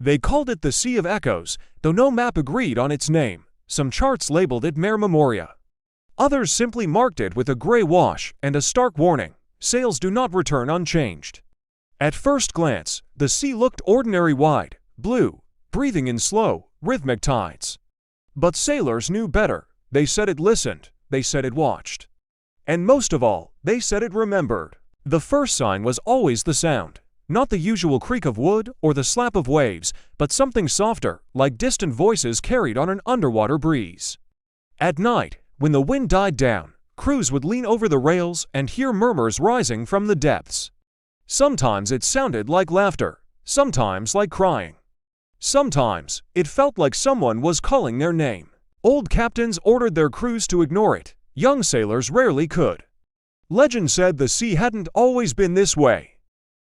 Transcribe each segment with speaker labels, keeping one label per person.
Speaker 1: They called it the Sea of Echoes, though no map agreed on its name. Some charts labeled it Mare Memoria. Others simply marked it with a gray wash and a stark warning: sails do not return unchanged. At first glance, the sea looked ordinary, wide, blue, breathing in slow, rhythmic tides. But sailors knew better. They said it listened, they said it watched. And most of all, they said it remembered. The first sign was always the sound. Not the usual creak of wood or the slap of waves, but something softer, like distant voices carried on an underwater breeze. At night, when the wind died down, crews would lean over the rails and hear murmurs rising from the depths. Sometimes it sounded like laughter, sometimes like crying. Sometimes it felt like someone was calling their name. Old captains ordered their crews to ignore it. Young sailors rarely could. Legend said the sea hadn't always been this way.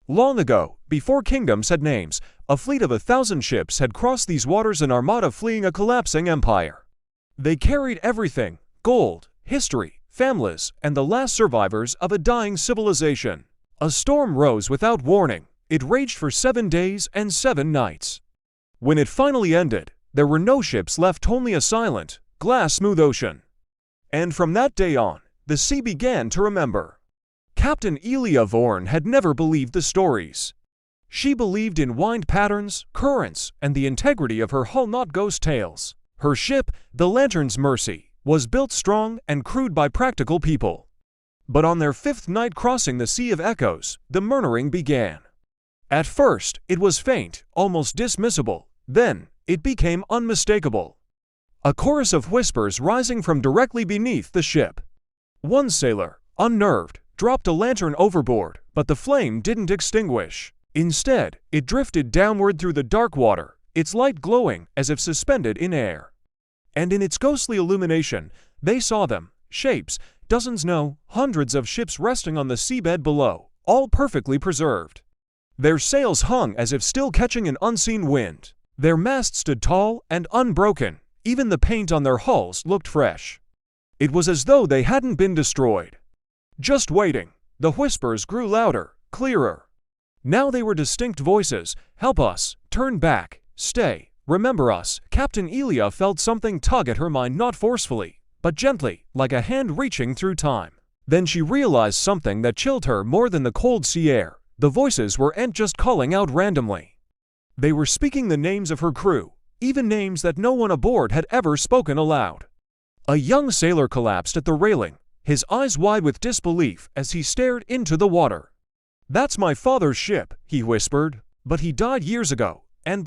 Speaker 1: Long ago, before kingdoms had names, a fleet of 1,000 ships had crossed these waters, an armada fleeing a collapsing empire. They carried everything: gold, history, families, and the last survivors of a dying civilization. A storm rose without warning. It raged for 7 days and 7 nights. When it finally ended, there were no ships left, only a silent, glass-smooth ocean. And from that day on, the sea began to remember. Captain Elia Vorn had never believed the stories. She believed in wind patterns, currents, and the integrity of her hull, not ghost tales. Her ship, the Lantern's Mercy, was built strong and crewed by practical people. But on their 5th night crossing the Sea of Echoes, the murmuring began. At first, it was faint, almost dismissible. Then, it became unmistakable. A chorus of whispers rising from directly beneath the ship. One sailor, unnerved, dropped a lantern overboard, but the flame didn't extinguish. Instead, it drifted downward through the dark water, its light glowing as if suspended in air. And in its ghostly illumination, they saw them, shapes, dozens, no, hundreds of ships resting on the seabed below, all perfectly preserved. Their sails hung as if still catching an unseen wind. Their masts stood tall and unbroken. Even the paint on their hulls looked fresh. It was as though they hadn't been destroyed. Just waiting. The whispers grew louder, clearer. Now they were distinct voices. Help us, turn back, stay, remember us. Captain Elia felt something tug at her mind, not forcefully, but gently, like a hand reaching through time. Then she realized something that chilled her more than the cold sea air. The voices weren't just calling out randomly. They were speaking the names of her crew, even names that no one aboard had ever spoken aloud. A young sailor collapsed at the railing, his eyes wide with disbelief as he stared into the water. "That's my father's ship," he whispered, "but he died years ago, and